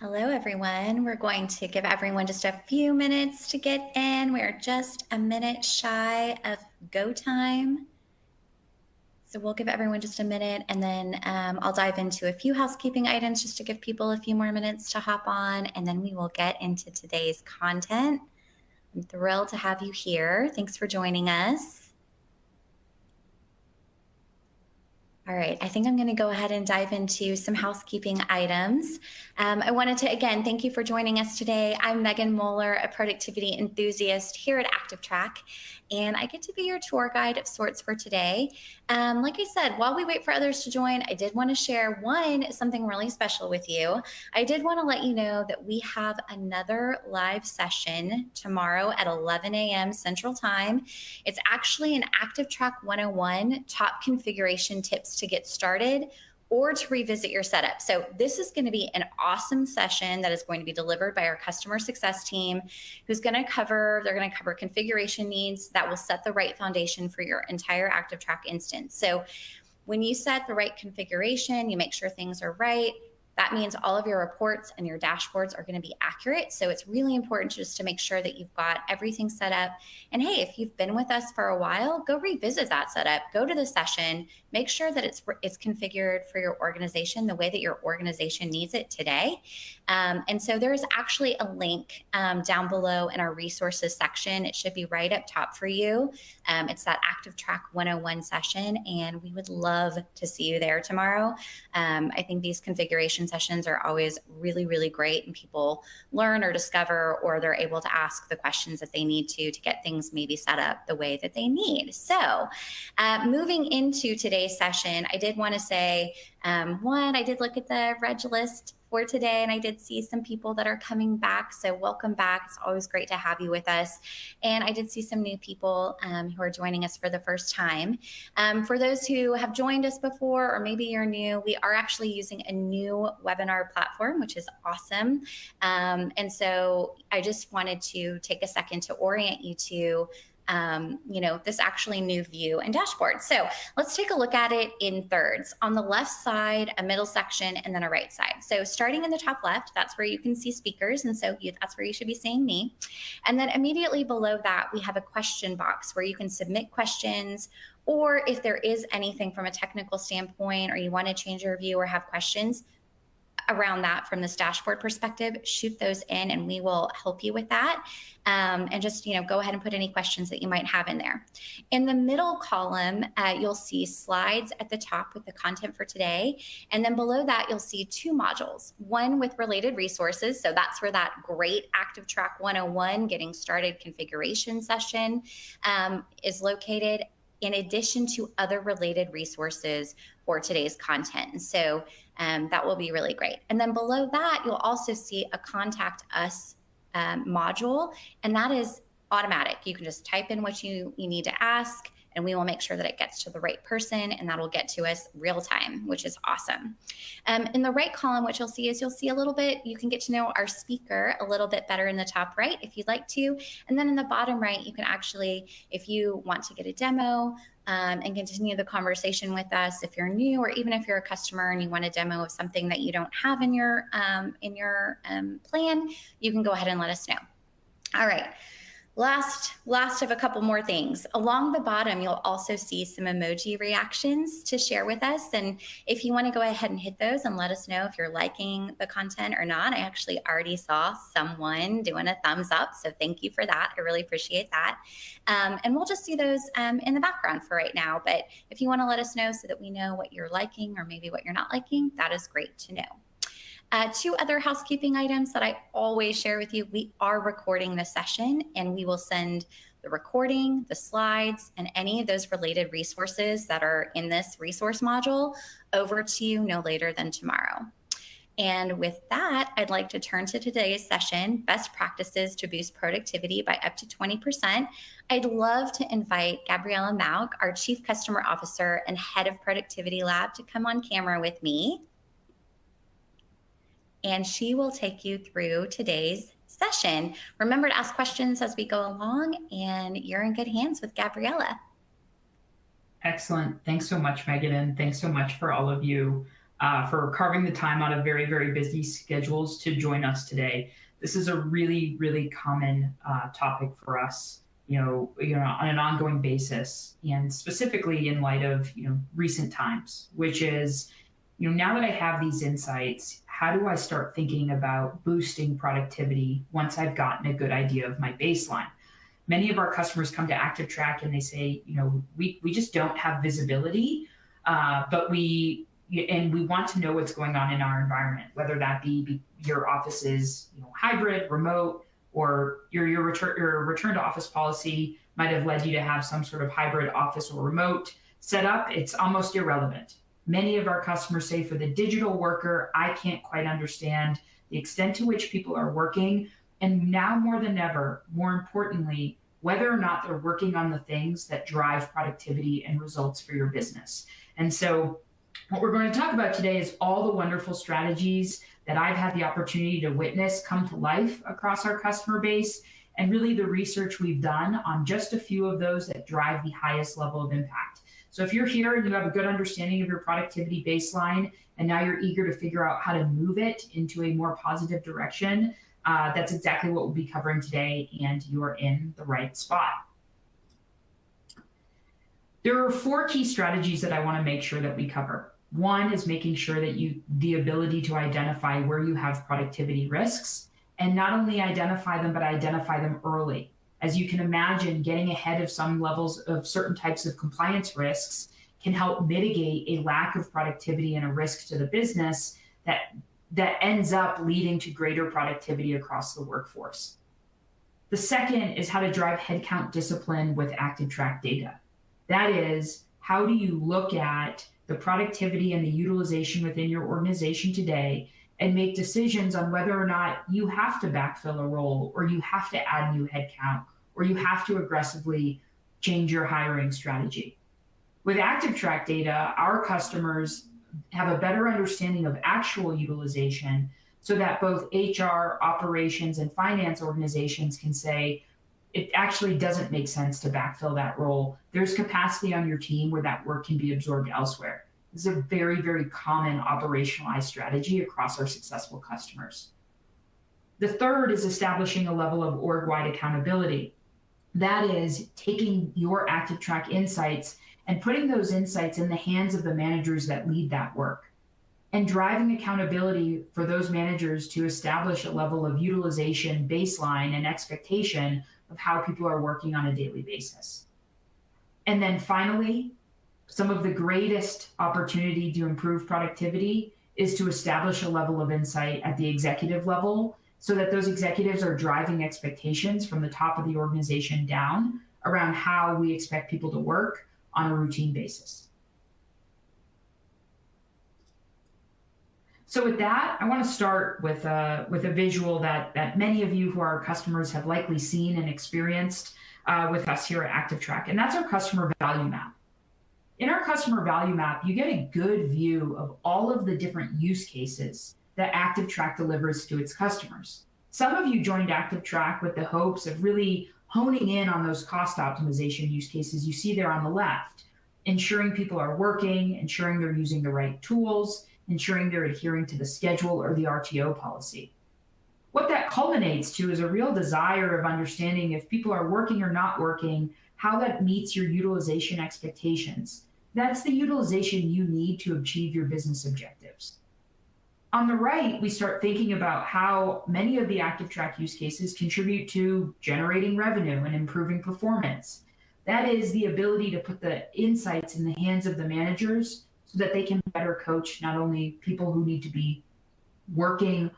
Hello, everyone. We're going to give everyone just a few minutes to get in. We're just a minute shy of go time. So we'll give everyone just a minute, and then I'll dive into a few housekeeping items just to give people a few more minutes to hop on, and then we will get into today's content. I'm thrilled to have you here. Thanks for joining us. All right, I think I'm going to go ahead and dive into some housekeeping items. I wanted to, again, thank you for joining us today. I'm Megan Moller, a productivity enthusiast here at ActivTrak, and I get to be your tour guide of sorts for today. Like I said, while we wait for others to join, I did want to share something really special with you. I did want to let you know that we have another live session tomorrow at 11 a.m. Central Time. It's actually an ActivTrak 101 top configuration tips to get started or to revisit your setup. So this is going to be an awesome session that is going to be delivered by our customer success team, they're going to cover configuration needs that will set the right foundation for your entire ActivTrak instance. So when you set the right configuration, you make sure things are right. That means all of your reports and your dashboards are going to be accurate. So it's really important just to make sure that you've got everything set up. And hey, if you've been with us for a while, go revisit that setup, go to the session, make sure that it's configured for your organization the way that your organization needs it today. And so there's actually a link down below in our resources section. It should be right up top for you. It's that ActivTrak 101 session, and we would love to see you there tomorrow. I think these configuration sessions are always really, really great, and people learn or discover, or they're able to ask the questions that they need to get things maybe set up the way that they need. So moving into today's session, I did want to say, I did look at the reg list for today, and I did see some people that are coming back. So welcome back. It's always great to have you with us. And I did see some new people who are joining us for the first time. For those who have joined us before, or maybe you're new, we are actually using a new webinar platform, which is awesome. And so I just wanted to take a second to orient you to this actually new view and dashboard. So let's take a look at it in thirds. On the left side, a middle section, and then a right side. So starting in the top left, that's where you can see speakers. And so that's where you should be seeing me. And then immediately below that, we have a question box where you can submit questions, or if there is anything from a technical standpoint, or you want to change your view or have questions around that from this dashboard perspective, shoot those in and we will help you with that. And just, go ahead and put any questions that you might have in there. In the middle column, you'll see slides at the top with the content for today. And then below that, you'll see two modules, one with related resources. So that's where that great ActivTrak 101 getting started configuration session is located, in addition to other related resources for today's content. And so that will be really great. And then below that, you'll also see a contact us module, and that is automatic. You can just type in what you need to ask, and we will make sure that it gets to the right person, and that'll get to us real time, which is awesome. In the right column, what you'll see a little bit, you can get to know our speaker a little bit better in the top right if you'd like to. And then in the bottom right, you can actually, if you want to get a demo and continue the conversation with us, if you're new, or even if you're a customer and you want a demo of something that you don't have in your plan, you can go ahead and let us know. All right. Last of a couple more things. Along the bottom, you'll also see some emoji reactions to share with us. And if you want to go ahead and hit those and let us know if you're liking the content or not. I actually already saw someone doing a thumbs up. So thank you for that. I really appreciate that. And we'll just see those in the background for right now. But if you want to let us know so that we know what you're liking or maybe what you're not liking, that is great to know. Two other housekeeping items that I always share with you. We are recording this session, and we will send the recording, the slides, and any of those related resources that are in this resource module over to you no later than tomorrow. And with that, I'd like to turn to today's session, Best Practices to Boost Productivity by Up to 20%. I'd love to invite Gabriela Mauck, our Chief Customer Officer and Head of Productivity Lab, to come on camera with me. And she will take you through today's session. Remember to ask questions as we go along, and you're in good hands with Gabriela. Excellent. Thanks so much, Megan, and thanks so much for all of you for carving the time out of very, very busy schedules to join us today. This is a really, really common topic for us, on an ongoing basis, and specifically in light of, recent times, which is, now that I have these insights, how do I start thinking about boosting productivity once I've gotten a good idea of my baseline? Many of our customers come to ActivTrak and they say, we just don't have visibility, but we want to know what's going on in our environment, whether that be your office is hybrid, remote, or your return to office policy might have led you to have some sort of hybrid office or remote setup. It's almost irrelevant. Many of our customers say for the digital worker, I can't quite understand the extent to which people are working. And now more than ever, more importantly, whether or not they're working on the things that drive productivity and results for your business. And so what we're going to talk about today is all the wonderful strategies that I've had the opportunity to witness come to life across our customer base, and really the research we've done on just a few of those that drive the highest level of impact. So if you're here and you have a good understanding of your productivity baseline, and now you're eager to figure out how to move it into a more positive direction, that's exactly what we'll be covering today, and you're in the right spot. There are 4 key strategies that I want to make sure that we cover. One is making sure that the ability to identify where you have productivity risks, and not only identify them, but identify them early. As you can imagine, getting ahead of some levels of certain types of compliance risks can help mitigate a lack of productivity and a risk to the business that ends up leading to greater productivity across the workforce. The second is how to drive headcount discipline with ActivTrak data. That is, how do you look at the productivity and the utilization within your organization today and make decisions on whether or not you have to backfill a role, or you have to add new headcount, or you have to aggressively change your hiring strategy. With ActivTrak data, our customers have a better understanding of actual utilization, so that both HR, operations, and finance organizations can say, it actually doesn't make sense to backfill that role. There's capacity on your team where that work can be absorbed elsewhere. This is a very, very common operationalized strategy across our successful customers. The third is establishing a level of org-wide accountability. That is taking your ActivTrak insights and putting those insights in the hands of the managers that lead that work, and driving accountability for those managers to establish a level of utilization baseline and expectation of how people are working on a daily basis. And then finally, some of the greatest opportunity to improve productivity is to establish a level of insight at the executive level, so that those executives are driving expectations from the top of the organization down around how we expect people to work on a routine basis. So with that, I want to start with a visual that many of you who are customers have likely seen and experienced with us here at ActivTrak, and that's our customer value map. In our customer value map, you get a good view of all of the different use cases that ActivTrak delivers to its customers. Some of you joined ActivTrak with the hopes of really honing in on those cost optimization use cases you see there on the left, ensuring people are working, ensuring they're using the right tools, ensuring they're adhering to the schedule or the RTO policy. What that culminates to is a real desire of understanding if people are working or not working, how that meets your utilization expectations. That's the utilization you need to achieve your business objectives. On the right, we start thinking about how many of the ActivTrak use cases contribute to generating revenue and improving performance. That is the ability to put the insights in the hands of the managers so that they can better coach not only people who need to be working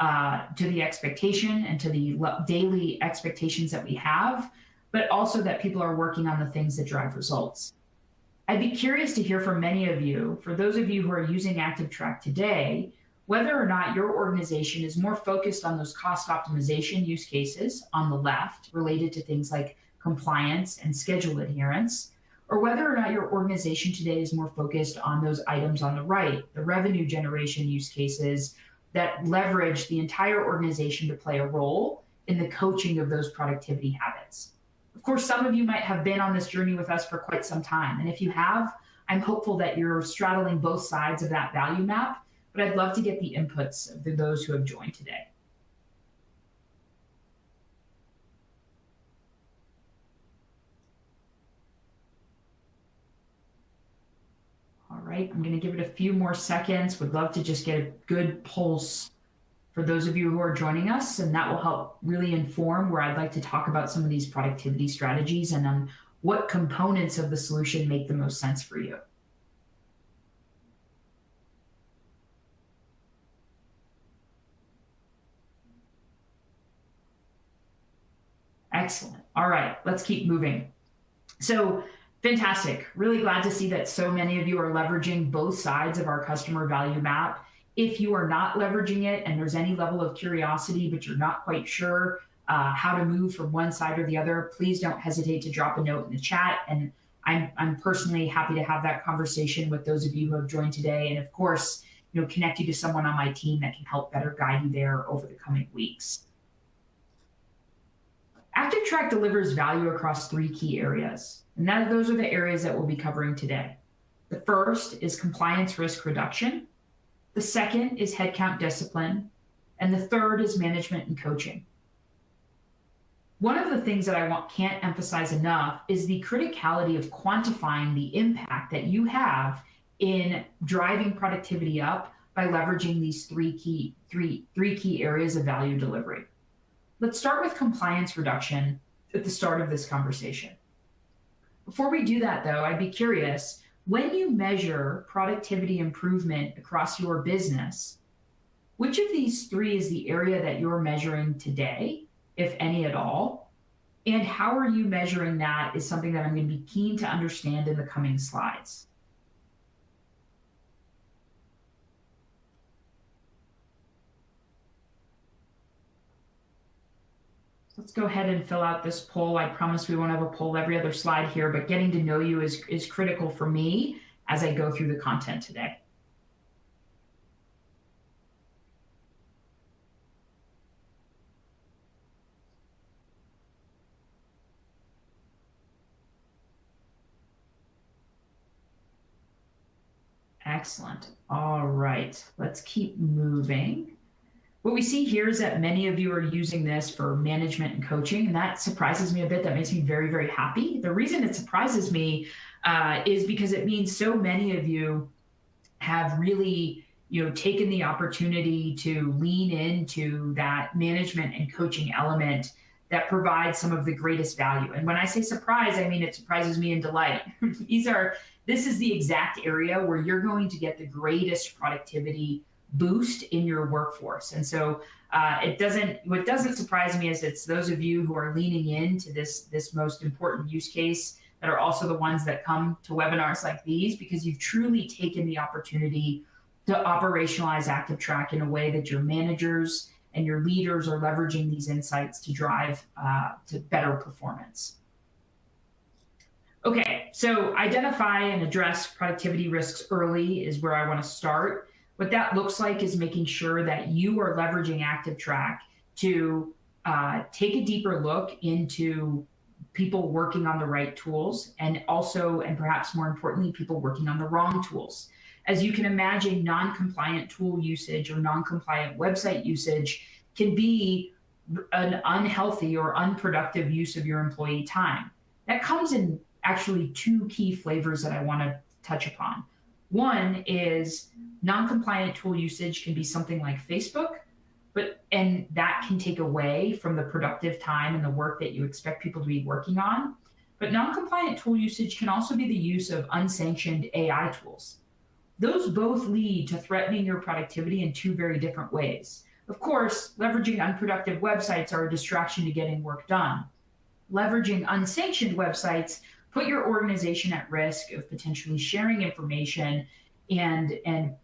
to the expectation and to the daily expectations that we have, but also that people are working on the things that drive results. I'd be curious to hear from many of you, for those of you who are using ActivTrak today, whether or not your organization is more focused on those cost optimization use cases on the left related to things like compliance and schedule adherence, or whether or not your organization today is more focused on those items on the right, the revenue generation use cases that leverage the entire organization to play a role in the coaching of those productivity habits. Of course, some of you might have been on this journey with us for quite some time. And if you have, I'm hopeful that you're straddling both sides of that value map, but I'd love to get the inputs of those who have joined today. All right, I'm going to give it a few more seconds. Would love to just get a good pulse for those of you who are joining us, and that will help really inform where I'd like to talk about some of these productivity strategies and what components of the solution make the most sense for you. Excellent. All right, let's keep moving. So fantastic. Really glad to see that so many of you are leveraging both sides of our customer value map. If you are not leveraging it and there's any level of curiosity, but you're not quite sure how to move from one side or the other, please don't hesitate to drop a note in the chat. And I'm personally happy to have that conversation with those of you who have joined today. And of course, connect you to someone on my team that can help better guide you there over the coming weeks. ActivTrak delivers value across 3 key areas, and those are the areas that we'll be covering today. The first is compliance risk reduction. The second is headcount discipline. And the third is management and coaching. One of the things that I can't emphasize enough is the criticality of quantifying the impact that you have in driving productivity up by leveraging these three key areas of value delivery. Let's start with compliance reduction at the start of this conversation. Before we do that, though, I'd be curious, when you measure productivity improvement across your business, which of these 3 is the area that you're measuring today, if any at all? And how are you measuring that is something that I'm going to be keen to understand in the coming slides. Let's go ahead and fill out this poll. I promise we won't have a poll every other slide here, but getting to know you is critical for me as I go through the content today. Excellent. All right, let's keep moving. What we see here is that many of you are using this for management and coaching, and that surprises me a bit. That makes me very, very happy. The reason it surprises me is because it means so many of you have really taken the opportunity to lean into that management and coaching element that provides some of the greatest value. And when I say surprise, I mean it surprises me in delight. This is the exact area where you're going to get the greatest productivity boost in your workforce. And so what doesn't surprise me is it's those of you who are leaning into this most important use case that are also the ones that come to webinars like these, because you've truly taken the opportunity to operationalize ActivTrak in a way that your managers and your leaders are leveraging these insights to drive to better performance. Okay, so identify and address productivity risks early is where I want to start. What that looks like is making sure that you are leveraging ActivTrak to take a deeper look into people working on the right tools, and also, and perhaps more importantly, people working on the wrong tools. As you can imagine, non-compliant tool usage or non-compliant website usage can be an unhealthy or unproductive use of your employee time. That comes in actually 2 key flavors that I want to touch upon. One is non-compliant tool usage can be something like Facebook, and that can take away from the productive time and the work that you expect people to be working on. But non-compliant tool usage can also be the use of unsanctioned AI tools. Those both lead to threatening your productivity in 2 very different ways. Of course, leveraging unproductive websites are a distraction to getting work done. Leveraging unsanctioned websites put your organization at risk of potentially sharing information and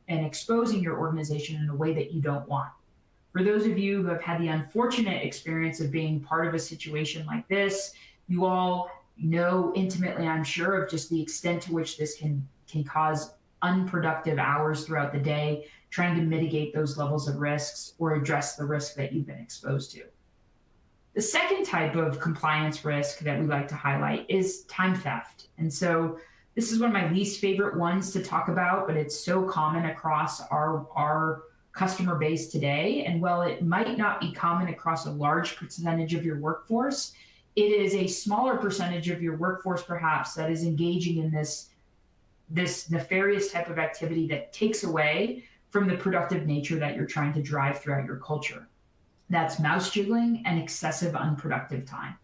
exposing your organization in a way that you don't want. For those of you who have had the unfortunate experience of being part of a situation like this, you all know intimately, I'm sure, of just the extent to which this can cause unproductive hours throughout the day, trying to mitigate those levels of risks or address the risk that you've been exposed to. The second type of compliance risk that we like to highlight is time theft. And so This is one of my least favorite ones to talk about, but it's so common across our customer base today. And while it might not be common across a large percentage of your workforce, it is a smaller percentage of your workforce perhaps that is engaging in this nefarious type of activity that takes away from the productive nature that you're trying to drive throughout your culture. That's mouse jiggling and excessive unproductive time.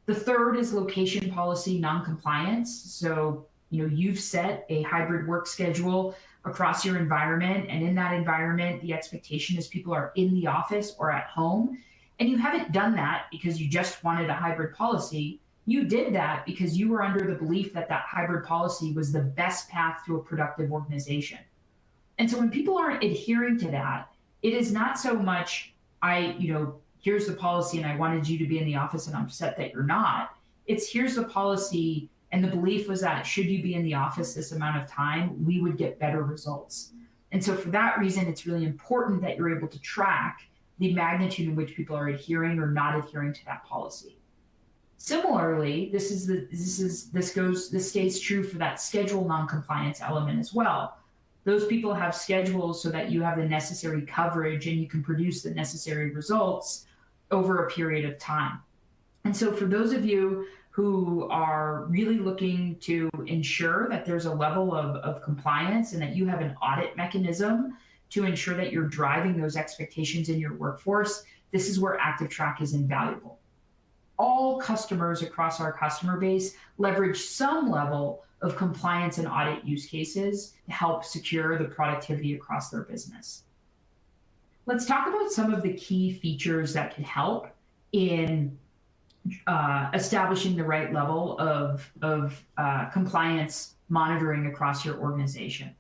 The third is location policy noncompliance. So, you've set a hybrid work schedule across your environment, and in that environment, the expectation is people are in the office or at home. And you haven't done that because you just wanted a hybrid policy. You did that because you were under the belief that that hybrid policy was the best path to a productive organization. And so when people aren't adhering to that, it is not so much, here's the policy and I wanted you to be in the office and I'm upset that you're not. It's here's the policy, and the belief was that should you be in the office this amount of time, we would get better results. And so for that reason, it's really important that you're able to track the magnitude in which people are adhering or not adhering to that policy. Similarly, this stays true for that schedule noncompliance element as well. Those people have schedules so that you have the necessary coverage and you can produce the necessary results over a period of time. And so for those of you who are really looking to ensure that there's a level of compliance and that you have an audit mechanism to ensure that you're driving those expectations in your workforce, this is where ActivTrak is invaluable. All customers across our customer base leverage some level of compliance and audit use cases to help secure the productivity across their business. Let's talk about some of the key features that can help in establishing the right level of compliance monitoring across your organization.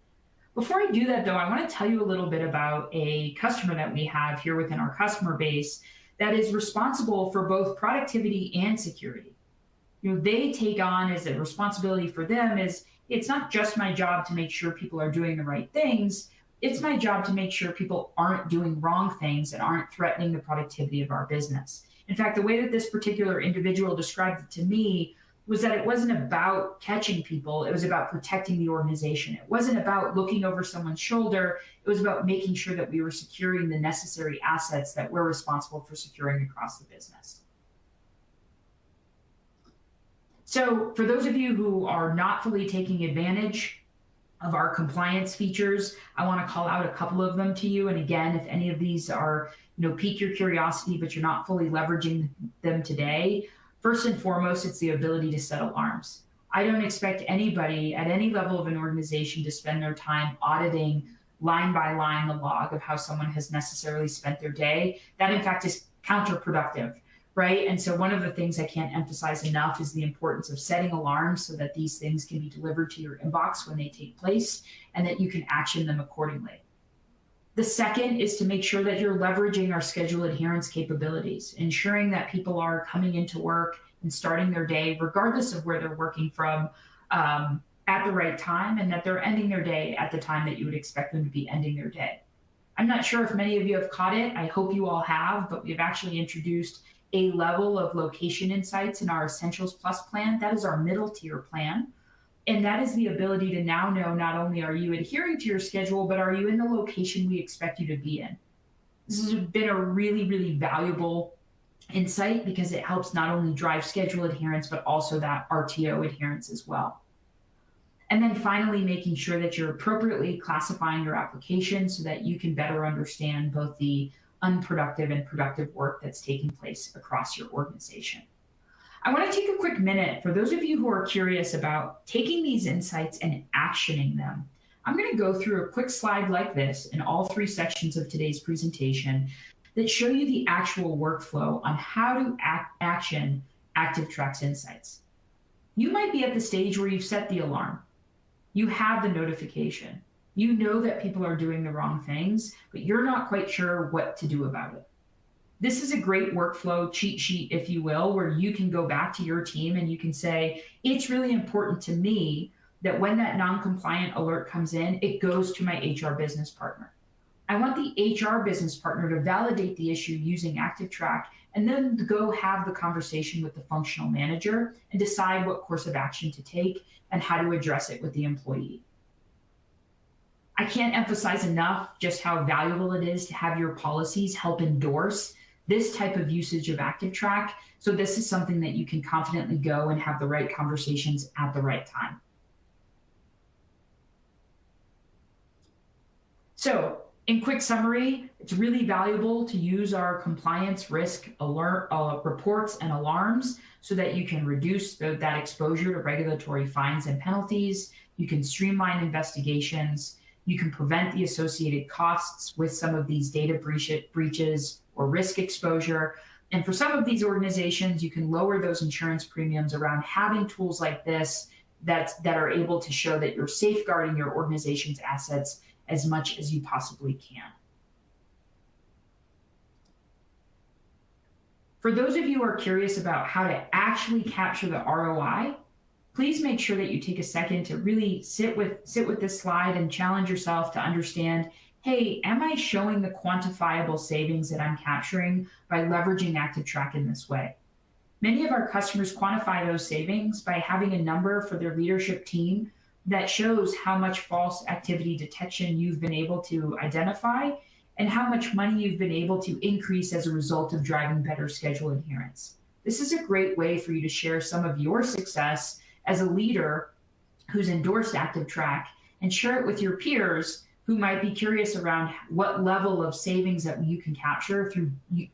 Before I do that, though, I want to tell you a little bit about a customer that we have here within our customer base that is responsible for both productivity and security. They take on as a responsibility for them is it's not just my job to make sure people are doing the right things. It's my job to make sure people aren't doing wrong things and aren't threatening the productivity of our business. In fact, the way that this particular individual described it to me was that it wasn't about catching people, it was about protecting the organization. It wasn't about looking over someone's shoulder, it was about making sure that we were securing the necessary assets that we're responsible for securing across the business. So for those of you who are not fully taking advantage of our compliance features, I want to call out a couple of them to you. And again, if any of these are, pique your curiosity, but you're not fully leveraging them today, first and foremost, it's the ability to set alarms. I don't expect anybody at any level of an organization to spend their time auditing line by line the log of how someone has necessarily spent their day. That, in fact, is counterproductive, right? And so one of the things I can't emphasize enough is the importance of setting alarms so that these things can be delivered to your inbox when they take place and that you can action them accordingly. The second is to make sure that you're leveraging our schedule adherence capabilities, ensuring that people are coming into work and starting their day, regardless of where they're working from, at the right time, and that they're ending their day at the time that you would expect them to be ending their day. I'm not sure if many of you have caught it. I hope you all have, but we've actually introduced a level of location insights in our Essentials Plus plan. That is our middle tier plan. And that is the ability to now know not only are you adhering to your schedule, but are you in the location we expect you to be in? This has been a really, really valuable insight because it helps not only drive schedule adherence, but also that RTO adherence as well. And then finally, making sure that you're appropriately classifying your application so that you can better understand both the unproductive and productive work that's taking place across your organization. I want to take a quick minute for those of you who are curious about taking these insights and actioning them. I'm going to go through a quick slide like this in all three sections of today's presentation that show you the actual workflow on how to action ActivTrak's insights. You might be at the stage where you've set the alarm. You have the notification. You know that people are doing the wrong things, but you're not quite sure what to do about it. This is a great workflow cheat sheet, if you will, where you can go back to your team and you can say, it's really important to me that when that non-compliant alert comes in, it goes to my HR business partner. I want the HR business partner to validate the issue using ActivTrak and then go have the conversation with the functional manager and decide what course of action to take and how to address it with the employee. I can't emphasize enough just how valuable it is to have your policies help endorse this type of usage of ActivTrak. So this is something that you can confidently go and have the right conversations at the right time. So in quick summary, it's really valuable to use our compliance risk alert reports and alarms so that you can reduce that exposure to regulatory fines and penalties. You can streamline investigations. You can prevent the associated costs with some of these data breaches or risk exposure. And for some of these organizations, you can lower those insurance premiums around having tools like this that are able to show that you're safeguarding your organization's assets as much as you possibly can. For those of you who are curious about how to actually capture the ROI, please make sure that you take a second to really sit with this slide and challenge yourself to understand, hey, am I showing the quantifiable savings that I'm capturing by leveraging ActivTrak in this way? Many of our customers quantify those savings by having a number for their leadership team that shows how much false activity detection you've been able to identify and how much money you've been able to increase as a result of driving better schedule adherence. This is a great way for you to share some of your success as a leader who's endorsed ActivTrak and share it with your peers who might be curious around what level of savings that you can capture through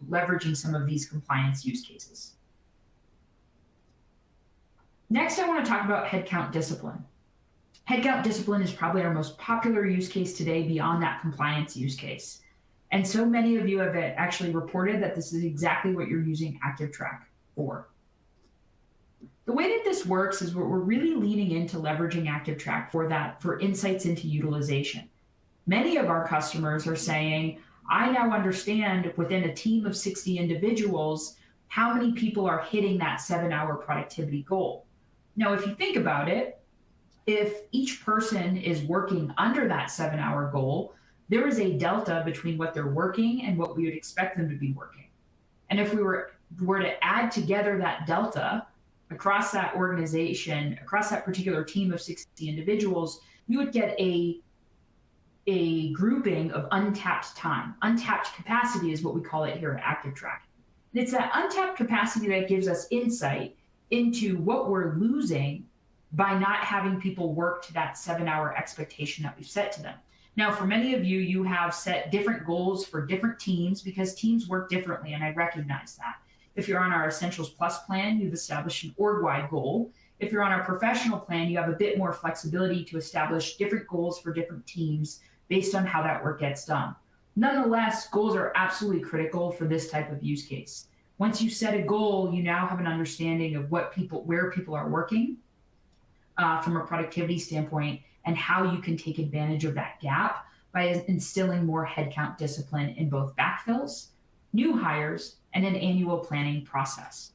leveraging some of these compliance use cases. Next, I want to talk about headcount discipline. Headcount discipline is probably our most popular use case today beyond that compliance use case. And so many of you have actually reported that this is exactly what you're using ActivTrak for. The way that this works is we're really leaning into leveraging ActivTrak for insights into utilization. Many of our customers are saying, I now understand within a team of 60 individuals, how many people are hitting that 7-hour productivity goal. Now, if you think about it, if each person is working under that 7-hour goal, there is a delta between what they're working and what we would expect them to be working. And if we were to add together that delta across that organization, across that particular team of 60 individuals, you would get a grouping of untapped time. Untapped capacity is what we call it here at ActivTrak. And it's that untapped capacity that gives us insight into what we're losing by not having people work to that 7-hour expectation that we've set to them. Now, for many of you, you have set different goals for different teams because teams work differently, and I recognize that. If you're on our Essentials Plus plan, you've established an org-wide goal. If you're on our professional plan, you have a bit more flexibility to establish different goals for different teams based on how that work gets done. Nonetheless, goals are absolutely critical for this type of use case. Once you set a goal, you now have an understanding of where people are working from a productivity standpoint and how you can take advantage of that gap by instilling more headcount discipline in both backfills, new hires, and an annual planning process.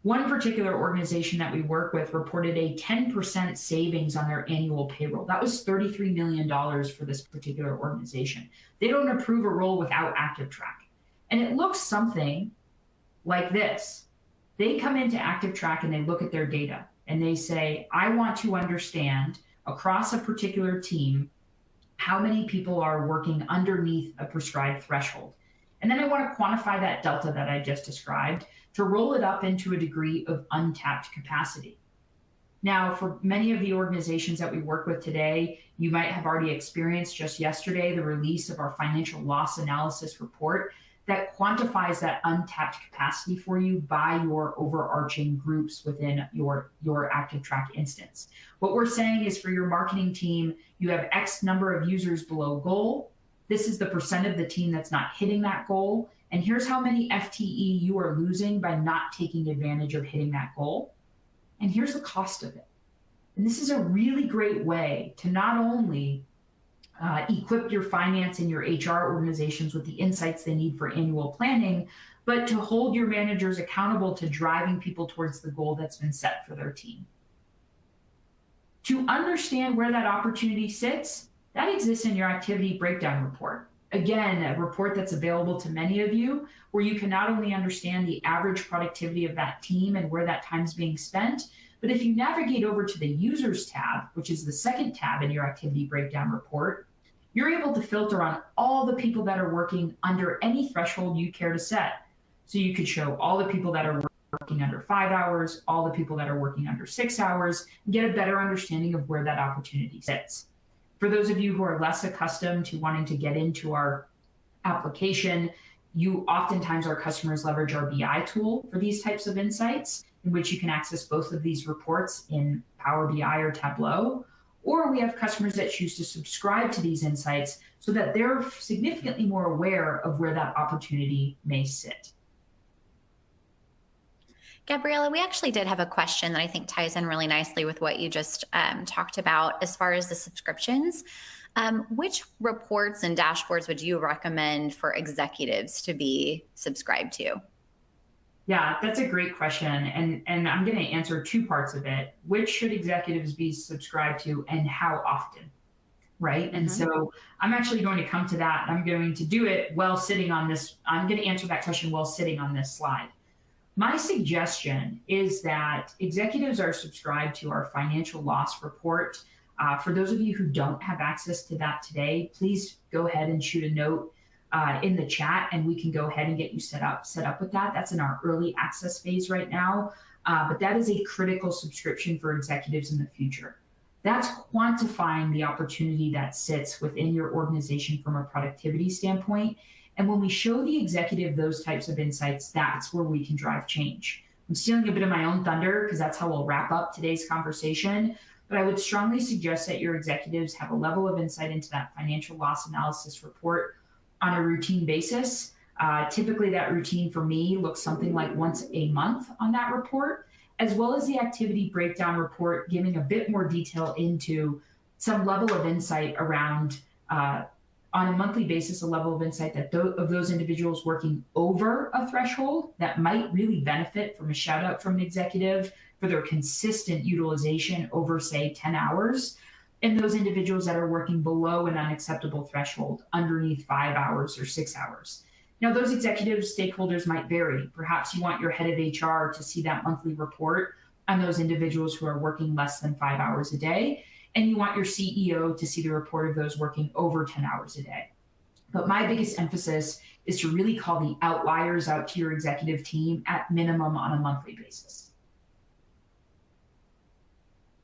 One particular organization that we work with reported a 10% savings on their annual payroll. That was $33 million for this particular organization. They don't approve a role without ActivTrak. And it looks something like this. They come into ActivTrak and they look at their data and they say, I want to understand across a particular team how many people are working underneath a prescribed threshold. And then I want to quantify that delta that I just described to roll it up into a degree of untapped capacity. Now, for many of the organizations that we work with today, you might have already experienced just yesterday the release of our financial loss analysis report that quantifies that untapped capacity for you by your overarching groups within your ActivTrak instance. What we're saying is for your marketing team, you have X number of users below goal. This is the percent of the team that's not hitting that goal. And here's how many FTE you are losing by not taking advantage of hitting that goal. And here's the cost of it. And this is a really great way to not only equip your finance and your HR organizations with the insights they need for annual planning, but to hold your managers accountable to driving people towards the goal that's been set for their team. To understand where that opportunity sits, that exists in your activity breakdown report. again, a report that's available to many of you, where you can not only understand the average productivity of that team and where that time is being spent, but if you navigate over to the users tab, which is the second tab in your activity breakdown report, you're able to filter on all the people that are working under any threshold you care to set. So you could show all the people that are working under 5 hours, all the people that are working under 6 hours, and get a better understanding of where that opportunity sits. For those of you who are less accustomed to wanting to get into our application, oftentimes our customers leverage our BI tool for these types of insights, in which you can access both of these reports in Power BI or Tableau. Or we have customers that choose to subscribe to these insights so that they're significantly more aware of where that opportunity may sit. Gabriela, we actually did have a question that I think ties in really nicely with what you just talked about as far as the subscriptions. Which reports and dashboards would you recommend for executives to be subscribed to? Yeah, that's a great question. And I'm going to answer two parts of it. Which should executives be subscribed to and how often? Right. And so I'm actually going to come to that. I'm going to do it while sitting on this. I'm going to answer that question while sitting on this slide. My suggestion is that executives are subscribed to our financial loss report. For those of you who don't have access to that today, please go ahead and shoot a note in the chat, and we can go ahead and get you set up with that. That's in our early access phase right now, but that is a critical subscription for executives in the future. That's quantifying the opportunity that sits within your organization from a productivity standpoint. And when we show the executive those types of insights, that's where we can drive change. I'm stealing a bit of my own thunder because that's how we'll wrap up today's conversation. But I would strongly suggest that your executives have a level of insight into that financial loss analysis report on a routine basis. Typically, that routine for me looks something like once a month on that report, as well as the activity breakdown report, giving a bit more detail into some level of insight around on a monthly basis, a level of insight that of those individuals working over a threshold that might really benefit from a shout out from an executive for their consistent utilization over, say, 10 hours, and those individuals that are working below an unacceptable threshold underneath 5 hours or 6 hours. Now, those executive stakeholders might vary. Perhaps you want your head of HR to see that monthly report on those individuals who are working less than 5 hours a day, and you want your CEO to see the report of those working over 10 hours a day. But my biggest emphasis is to really call the outliers out to your executive team at minimum on a monthly basis.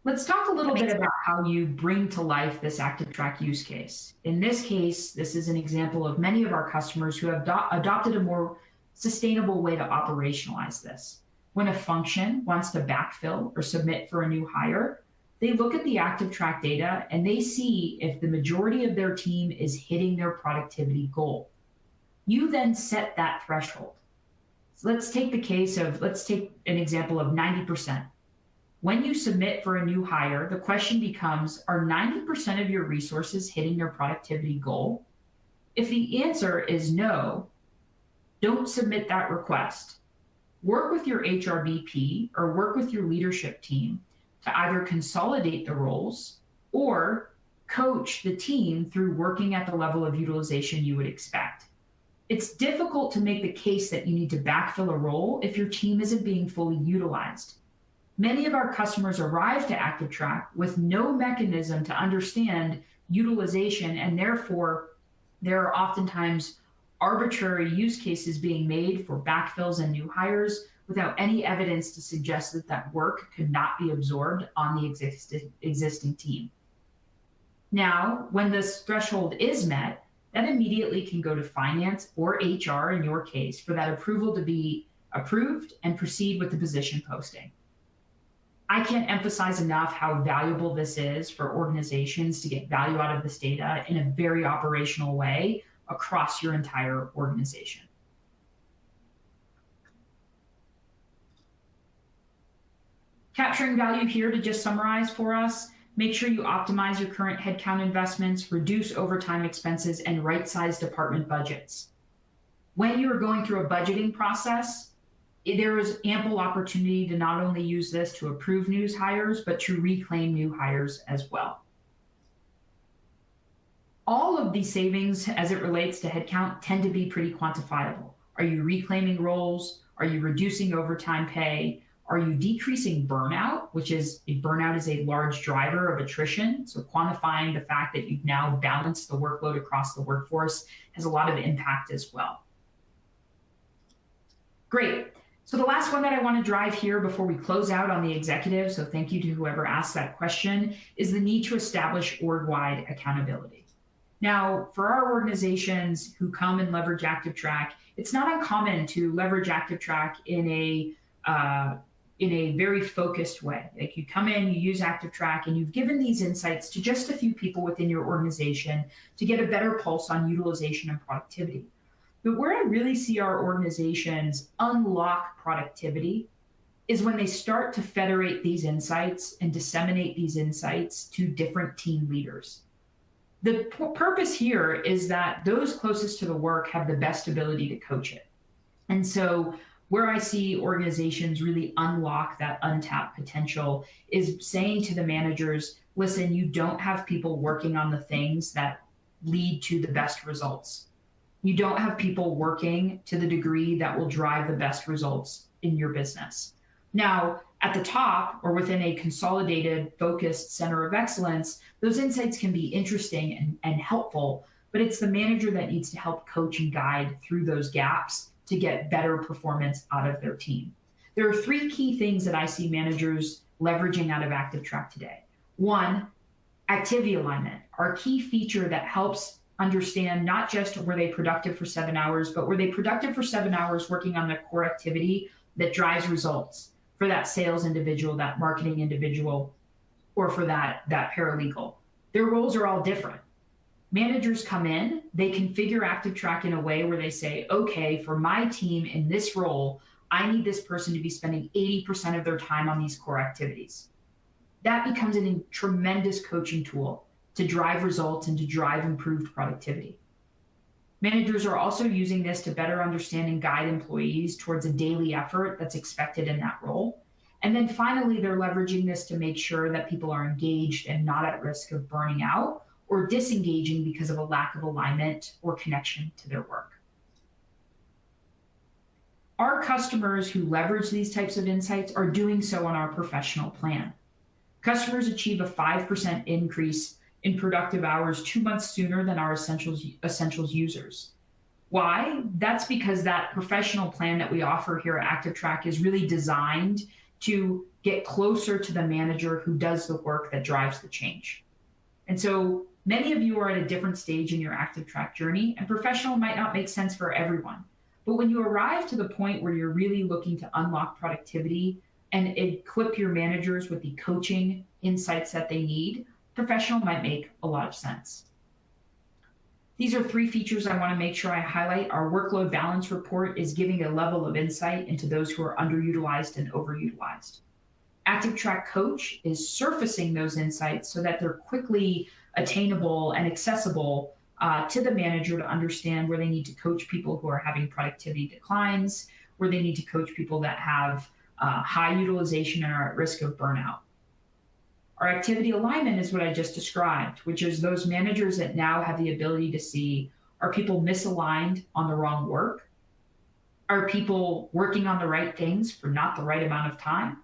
Let's talk a little bit about how you bring to life this ActivTrak use case. In this case, this is an example of many of our customers who have adopted a more sustainable way to operationalize this. When a function wants to backfill or submit for a new hire, they look at the ActivTrak data and they see if the majority of their team is hitting their productivity goal. You then set that threshold. So let's take an example of 90%. When you submit for a new hire, the question becomes, are 90% of your resources hitting their productivity goal? If the answer is no, don't submit that request. Work with your HRBP or work with your leadership team to either consolidate the roles or coach the team through working at the level of utilization you would expect. It's difficult to make the case that you need to backfill a role if your team isn't being fully utilized. Many of our customers arrive to ActivTrak with no mechanism to understand utilization, and therefore there are oftentimes arbitrary use cases being made for backfills and new hires without any evidence to suggest that that work could not be absorbed on the existing team. Now, when this threshold is met, that immediately can go to finance or HR in your case for that approval to be approved and proceed with the position posting. I can't emphasize enough how valuable this is for organizations to get value out of this data in a very operational way across your entire organization. Capturing value here to just summarize for us, make sure you optimize your current headcount investments, reduce overtime expenses, and right-size department budgets. When you are going through a budgeting process, there is ample opportunity to not only use this to approve new hires, but to reclaim new hires as well. All of these savings as it relates to headcount tend to be pretty quantifiable. Are you reclaiming roles? Are you reducing overtime pay? Are you decreasing burnout, which is burnout is a large driver of attrition. So quantifying the fact that you've now balanced the workload across the workforce has a lot of impact as well. Great. So the last one that I want to drive here before we close out on the executive, so thank you to whoever asked that question, is the need to establish org-wide accountability. Now, for our organizations who come and leverage ActivTrak, it's not uncommon to leverage ActivTrak in a very focused way. Like you come in, you use ActivTrak, and you've given these insights to just a few people within your organization to get a better pulse on utilization and productivity. But where I really see our organizations unlock productivity is when they start to federate these insights and disseminate these insights to different team leaders. The purpose here is that those closest to the work have the best ability to coach it. And so where I see organizations really unlock that untapped potential is saying to the managers, listen, you don't have people working on the things that lead to the best results. You don't have people working to the degree that will drive the best results in your business. Now, at the top or within a consolidated, focused center of excellence, those insights can be interesting and helpful, but it's the manager that needs to help coach and guide through those gaps to get better performance out of their team. There are three key things that I see managers leveraging out of ActivTrak today. One, activity alignment, our key feature that helps understand not just were they productive for 7 hours, but were they productive for 7 hours working on their core activity that drives results for that sales individual, that marketing individual, or for that paralegal. Their roles are all different. Managers come in, they configure ActivTrak in a way where they say, okay, for my team in this role, I need this person to be spending 80% of their time on these core activities. That becomes a tremendous coaching tool to drive results and to drive improved productivity. Managers are also using this to better understand and guide employees towards a daily effort that's expected in that role. And then finally, they're leveraging this to make sure that people are engaged and not at risk of burning out or disengaging because of a lack of alignment or connection to their work. Our customers who leverage these types of insights are doing so on our professional plan. Customers achieve a 5% increase in productive hours 2 months sooner than our essentials users. Why? That's because that professional plan that we offer here at ActivTrak is really designed to get closer to the manager who does the work that drives the change. And so many of you are at a different stage in your ActivTrak journey, and professional might not make sense for everyone. But when you arrive to the point where you're really looking to unlock productivity and equip your managers with the coaching insights that they need, professional might make a lot of sense. These are three features I want to make sure I highlight. Our workload balance report is giving a level of insight into those who are underutilized and overutilized. ActivTrak Coach is surfacing those insights so that they're quickly attainable and accessible to the manager to understand where they need to coach people who are having productivity declines, where they need to coach people that have high utilization and are at risk of burnout. Our activity alignment is what I just described, which is those managers that now have the ability to see, are people misaligned on the wrong work? Are people working on the right things for not the right amount of time?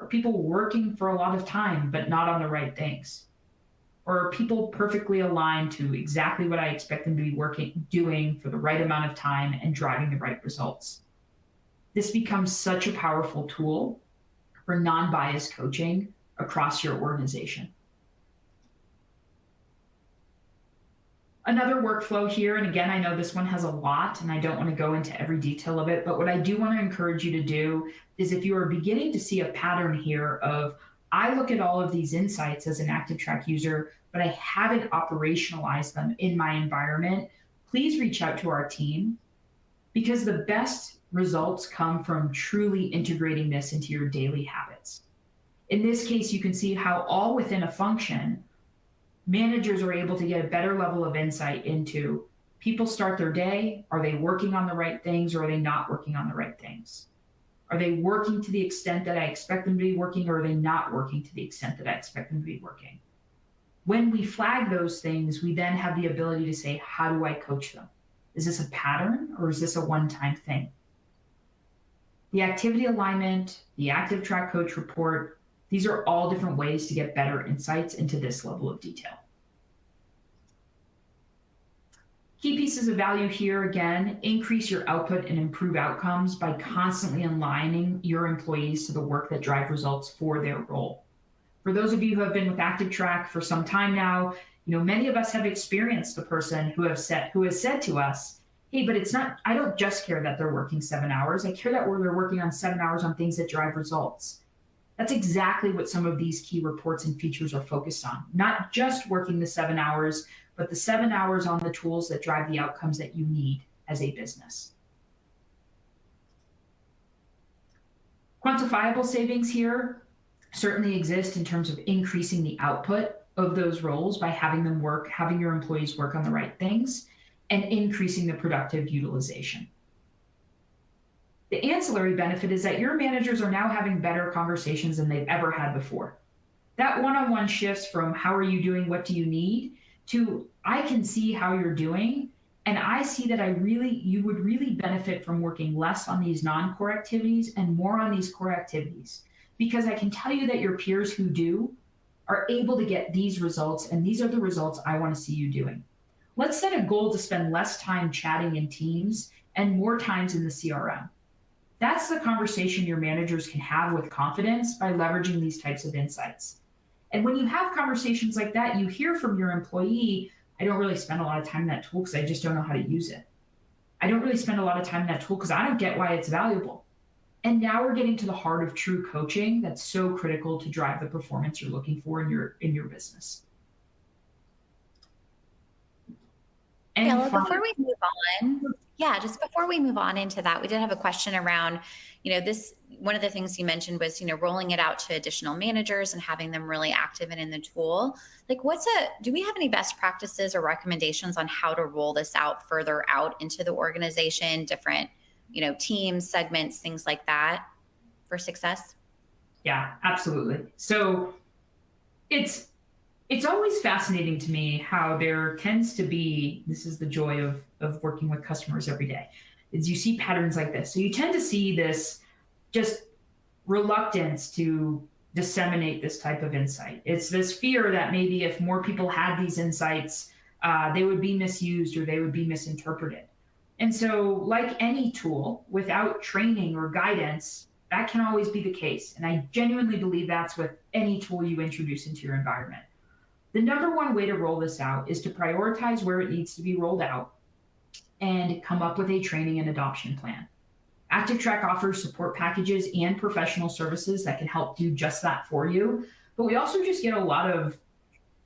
Are people working for a lot of time, but not on the right things? Or are people perfectly aligned to exactly what I expect them to be doing for the right amount of time and driving the right results? This becomes such a powerful tool for non-biased coaching across your organization. Another workflow here, and again, I know this one has a lot and I don't want to go into every detail of it, but what I do want to encourage you to do is if you are beginning to see a pattern here of, I look at all of these insights as an ActivTrak user, but I haven't operationalized them in my environment, please reach out to our team because the best results come from truly integrating this into your daily habits. In this case, you can see how all within a function, managers are able to get a better level of insight into people start their day. Are they working on the right things or are they not working on the right things? Are they working to the extent that I expect them to be working or are they not working to the extent that I expect them to be working? When we flag those things, we then have the ability to say, how do I coach them? Is this a pattern or is this a one-time thing? The activity alignment, the ActivTrak coach report, these are all different ways to get better insights into this level of detail. Key pieces of value here again, increase your output and improve outcomes by constantly aligning your employees to the work that drive results for their role. For those of you who have been with ActivTrak for some time now, many of us have experienced the person who has said to us, hey, but it's not, I don't just care that they're working 7 hours. I care that they're working on 7 hours on things that drive results. That's exactly what some of these key reports and features are focused on. Not just working the 7 hours, but the 7 hours on the tools that drive the outcomes that you need as a business. Quantifiable savings here certainly exist in terms of increasing the output of those roles by having your employees work on the right things and increasing the productive utilization. The ancillary benefit is that your managers are now having better conversations than they've ever had before. That one-on-one shifts from how are you doing, what do you need, to I can see how you're doing, and I see that you would really benefit from working less on these non-core activities and more on these core activities. Because I can tell you that your peers who do are able to get these results, and these are the results I want to see you doing. Let's set a goal to spend less time chatting in Teams and more times in the CRM. That's the conversation your managers can have with confidence by leveraging these types of insights. And when you have conversations like that, you hear from your employee, I don't really spend a lot of time in that tool because I just don't know how to use it. I don't really spend a lot of time in that tool because I don't get why it's valuable. And now we're getting to the heart of true coaching that's so critical to drive the performance you're looking for in your business. Gabriela, before we move on, just before we move on into that, we did have a question around, one of the things you mentioned was, rolling it out to additional managers and having them really active and in the tool. Like do we have any best practices or recommendations on how to roll this out further out into the organization, different, teams, segments, things like that for success? Yeah, absolutely. So it's always fascinating to me how there tends to be, this is the joy of working with customers every day, is you see patterns like this. So you tend to see this just reluctance to disseminate this type of insight. It's this fear that maybe if more people had these insights, they would be misused or they would be misinterpreted. And so like any tool, without training or guidance, that can always be the case. And I genuinely believe that's with any tool you introduce into your environment. The number one way to roll this out is to prioritize where it needs to be rolled out and come up with a training and adoption plan. ActivTrak offers support packages and professional services that can help do just that for you. But we also just get a lot of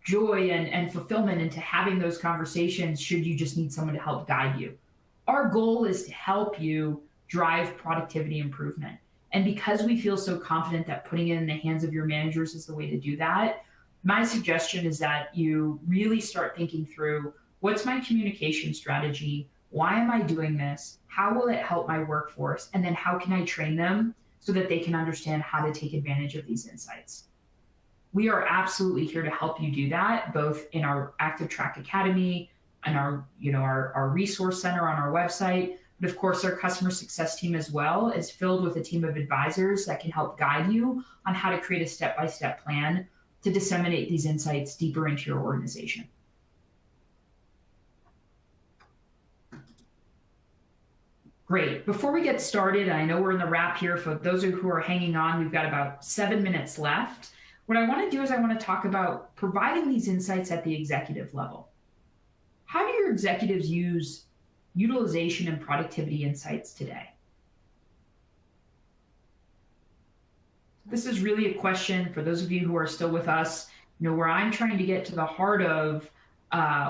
joy and fulfillment into having those conversations should you just need someone to help guide you. Our goal is to help you drive productivity improvement. And because we feel so confident that putting it in the hands of your managers is the way to do that, my suggestion is that you really start thinking through, what's my communication strategy? Why am I doing this? How will it help my workforce? And then how can I train them so that they can understand how to take advantage of these insights? We are absolutely here to help you do that, both in our ActivTrak Academy and our resource center on our website. But of course, our customer success team as well is filled with a team of advisors that can help guide you on how to create a step-by-step plan to disseminate these insights deeper into your organization. Great. Before we get started, I know we're in the wrap here. For those of you who are hanging on, we've got about 7 minutes left. What I want to do is I want to talk about providing these insights at the executive level. How do your executives use utilization and productivity insights today? This is really a question for those of you who are still with us, where I'm trying to get to the heart of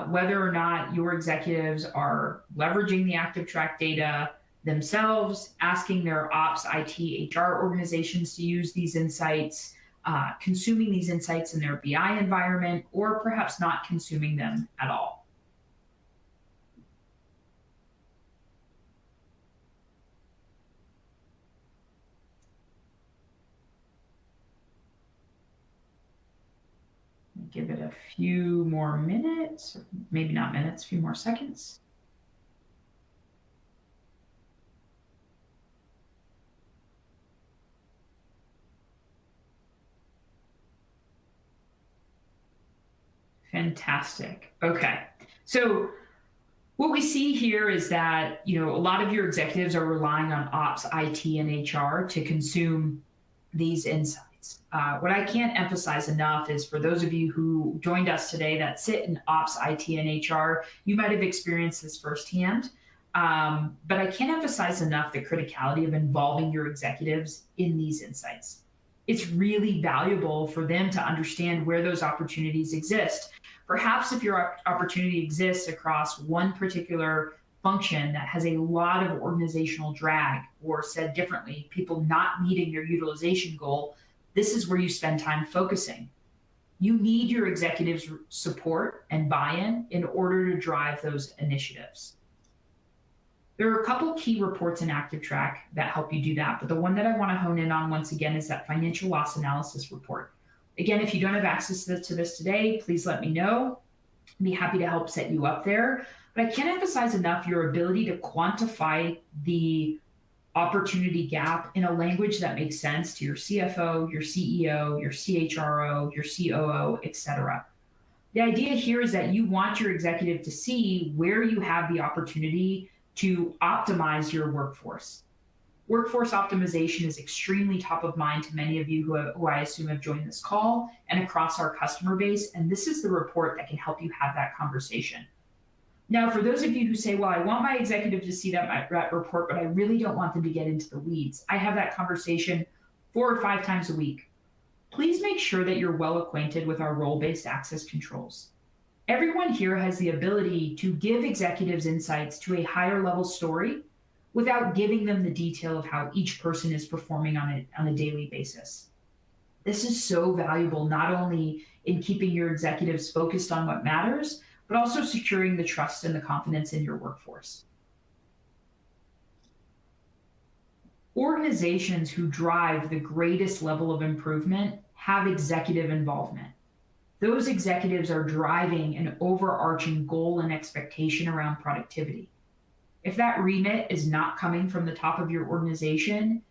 whether or not your executives are leveraging the ActivTrak data themselves, asking their ops, IT, HR organizations to use these insights, consuming these insights in their BI environment, or perhaps not consuming them at all. Give it a few more minutes, or maybe not minutes, a few more seconds. Fantastic. Okay. So what we see here is that, a lot of your executives are relying on ops, IT, and HR to consume these insights. What I can't emphasize enough is for those of you who joined us today that sit in ops, IT, and HR, you might have experienced this firsthand. But I can't emphasize enough the criticality of involving your executives in these insights. It's really valuable for them to understand where those opportunities exist. Perhaps if your opportunity exists across one particular function that has a lot of organizational drag, or said differently, people not meeting their utilization goal, this is where you spend time focusing. You need your executives' support and buy-in in order to drive those initiatives. There are a couple key reports in ActivTrak that help you do that, but the one that I want to hone in on once again is that financial loss analysis report. Again, if you don't have access to this today, please let me know. I'd be happy to help set you up there. But I can't emphasize enough your ability to quantify the opportunity gap in a language that makes sense to your CFO, your CEO, your CHRO, your COO, etc. The idea here is that you want your executive to see where you have the opportunity to optimize your workforce. Workforce optimization is extremely top of mind to many of you who I assume have joined this call and across our customer base, and this is the report that can help you have that conversation. Now, for those of you who say, well, I want my executive to see that report, but I really don't want them to get into the weeds, I have that conversation 4 or 5 times a week. Please make sure that you're well acquainted with our role-based access controls. Everyone here has the ability to give executives insights to a higher level story without giving them the detail of how each person is performing on a daily basis. This is so valuable, not only in keeping your executives focused on what matters, but also securing the trust and the confidence in your workforce. Organizations who drive the greatest level of improvement have executive involvement. Those executives are driving an overarching goal and expectation around productivity. If that remit is not coming from the top of your organization,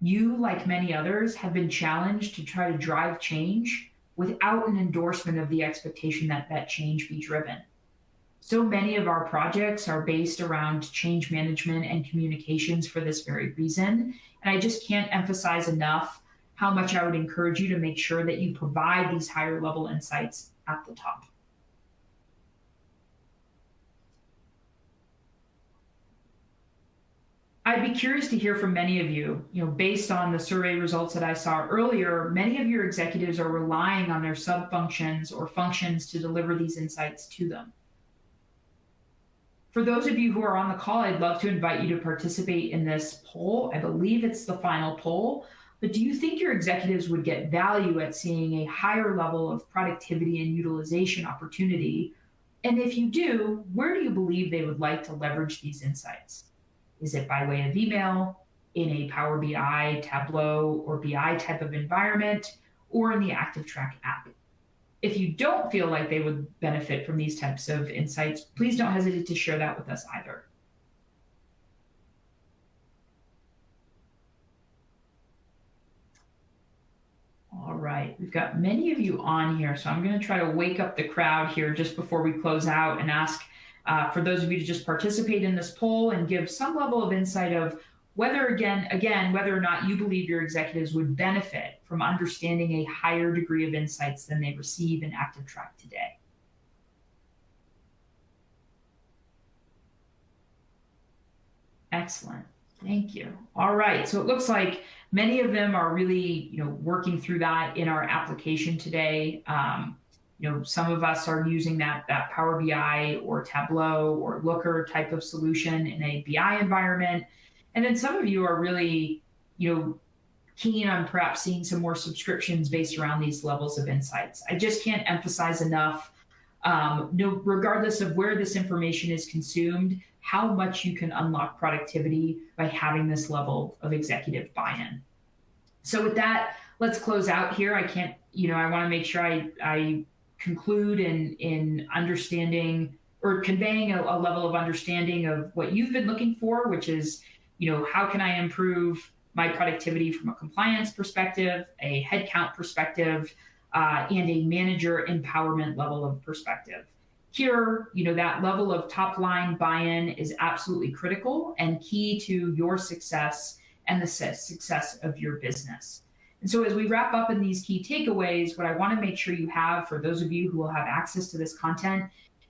you, like many others, have been challenged to try to drive change without an endorsement of the expectation that that change be driven. So many of our projects are based around change management and communications for this very reason. And I just can't emphasize enough how much I would encourage you to make sure that you provide these higher level insights at the top. I'd be curious to hear from many of you, based on the survey results that I saw earlier, many of your executives are relying on their sub-functions or functions to deliver these insights to them. For those of you who are on the call, I'd love to invite you to participate in this poll. I believe it's the final poll, but do you think your executives would get value at seeing a higher level of productivity and utilization opportunity? And if you do, where do you believe they would like to leverage these insights? Is it by way of email, in a Power BI, Tableau, or BI type of environment, or in the ActivTrak app? If you don't feel like they would benefit from these types of insights, please don't hesitate to share that with us either. All right, we've got many of you on here, so I'm going to try to wake up the crowd here just before we close out and ask for those of you to just participate in this poll and give some level of insight of whether, again, whether or not you believe your executives would benefit from understanding a higher degree of insights than they receive in ActivTrak today. Excellent. Thank you. All right. So it looks like many of them are really, working through that in our application today. Some of us are using that Power BI or Tableau or Looker type of solution in a BI environment. And then some of you are really, keen on perhaps seeing some more subscriptions based around these levels of insights. I just can't emphasize enough, regardless of where this information is consumed, how much you can unlock productivity by having this level of executive buy-in. So with that, let's close out here. I want to make sure I conclude in understanding or conveying a level of understanding of what you've been looking for, which is, how can I improve my productivity from a compliance perspective, a headcount perspective, and a manager empowerment level of perspective. Here, that level of top line buy-in is absolutely critical and key to your success and the success of your business. And so, as we wrap up in these key takeaways, what I want to make sure you have for those of you who will have access to this content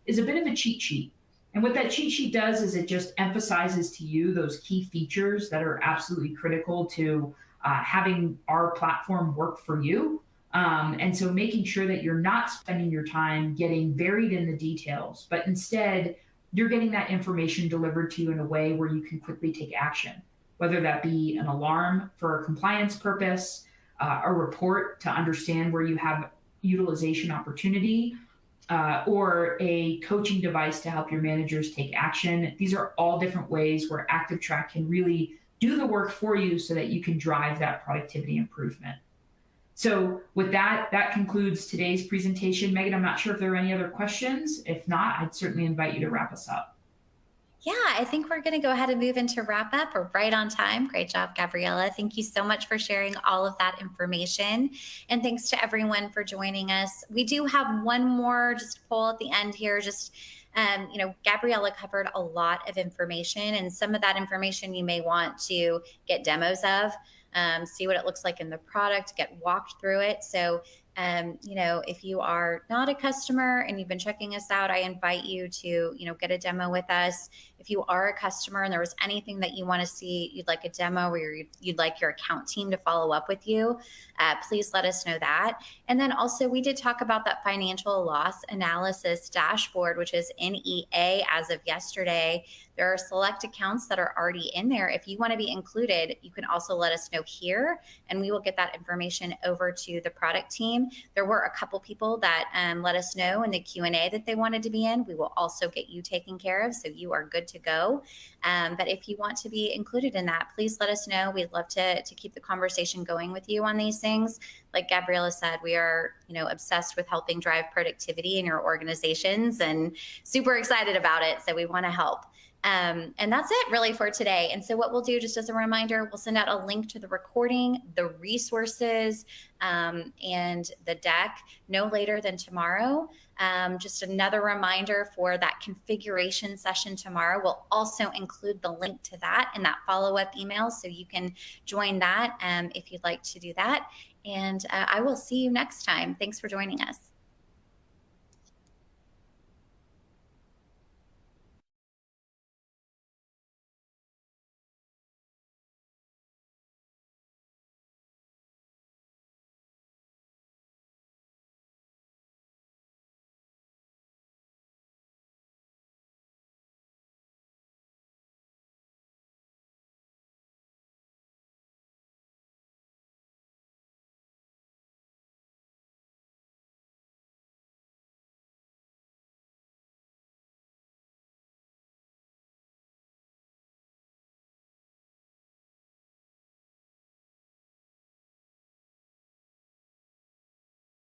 is a bit of a cheat sheet. And what that cheat sheet does is it just emphasizes to you those key features that are absolutely critical to having our platform work for you. And so making sure that you're not spending your time getting buried in the details, but instead you're getting that information delivered to you in a way where you can quickly take action, whether that be an alarm for a compliance purpose, a report to understand where you have utilization opportunity, or a coaching device to help your managers take action. These are all different ways where ActivTrak can really do the work for you so that you can drive that productivity improvement. So with that, that concludes today's presentation. Megan, I'm not sure if there are any other questions. If not, I'd certainly invite you to wrap us up. Yeah, I think we're going to go ahead and move into wrap up. We're right on time. Great job, Gabriela. Thank you so much for sharing all of that information. And thanks to everyone for joining us. We do have one more just poll at the end here. Gabriela covered a lot of information, and some of that information you may want to get demos of, see what it looks like in the product, get walked through it. So if you are not a customer and you've been checking us out, I invite you to, get a demo with us. If you are a customer and there was anything that you want to see, you'd like a demo or you'd like your account team to follow up with you, please let us know that. And then also we did talk about that financial loss analysis dashboard, which is in EA as of yesterday. There are select accounts that are already in there. If you want to be included, you can also let us know here, and we will get that information over to the product team. There were a couple people that let us know in the Q&A that they wanted to be in. We will also get you taken care of, so you are good to go. But if you want to be included in that, please let us know. We'd love to keep the conversation going with you on these things. Like Gabriela said, we are obsessed with helping drive productivity in your organizations and super excited about it. So we want to help. And that's it really for today. And so what we'll do, just as a reminder, we'll send out a link to the recording, the resources, and the deck no later than tomorrow. Just another reminder for that configuration session tomorrow. We'll also include the link to that in that follow-up email, so you can join that if you'd like to do that. And I will see you next time. Thanks for joining us.